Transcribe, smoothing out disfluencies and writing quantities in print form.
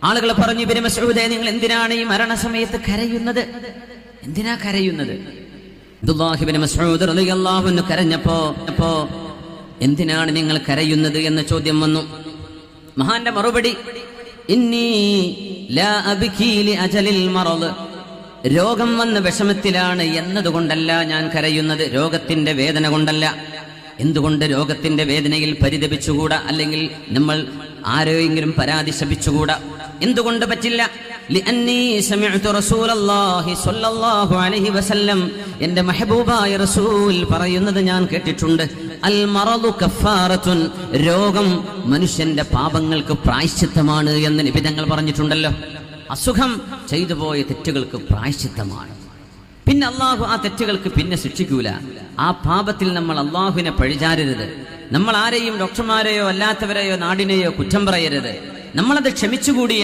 ആളുകൾ പറഞ്ഞു, ഇബ്നു മസ്ഊദേ, നിങ്ങൾ എന്തിനാണ് ഈ മരണസമയത്ത് കരയുന്നത്? എന്തിനാ കരയുന്നത്? അബ്ദുല്ലാഹി ഇബ്നു മസ്ഊദ് റളിയല്ലാഹു അൻഹു കരഞ്ഞപ്പോ എന്തിനാണ് നിങ്ങൾ കരയുന്നത് എന്ന ചോദ്യം വന്നു. മഹാന്റെ മറുപടി, ഇന്നി ലാ അബ്കി ലി അജലിൽ മറദ്, രോഗം വന്ന വിഷമത്തിലാണ് എന്നതുകൊണ്ടല്ല ഞാൻ കരയുന്നത്, രോഗത്തിന്റെ വേദന കൊണ്ടല്ല. എന്തുകൊണ്ട് രോഗത്തിന്റെ വേദനയിൽ പരിതപിച്ചുകൂടാ? അല്ലെങ്കിൽ നമ്മൾ ആരെയെങ്കിലും പരാതി ശപിച്ചുകൂടാ? എന്തുകൊണ്ട് പറ്റില്ല? ലിഅന്നി സമിഅ്തു റസൂലല്ലാഹി സ്വല്ലല്ലാഹു അലൈഹി വസല്ലം, എൻ്റെ മെഹബൂബായ റസൂൽ പറയുന്നത് ഞാൻ കേട്ടിട്ടുണ്ട്. അൽ മറദു കഫാറത്തുൻ, രോഗം മനുഷ്യന്റെ പാപങ്ങൾക്ക് പ്രായശ്ചിത്തമാണ് എന്ന് നബി തങ്ങൾ പറഞ്ഞിട്ടുണ്ടല്ലോ. അസുഖം ചെയ്തു പോയ തെറ്റുകൾക്ക് പ്രായശ്ചിത്തമാണ്. പിന്നെ അള്ളാഹു ആ തെറ്റുകൾക്ക് പിന്നെ ശിക്ഷിക്കൂല. ആ പാപത്തിൽ നമ്മൾ അള്ളാഹുവിനെ പഴിചാരരുത്. നമ്മൾ ആരെയും ഡോക്ടർമാരെയോ അല്ലാത്തവരെയോ നാടിനെയോ കുറ്റം പറയരുത്. നമ്മളത് ക്ഷമിച്ചുകൂടി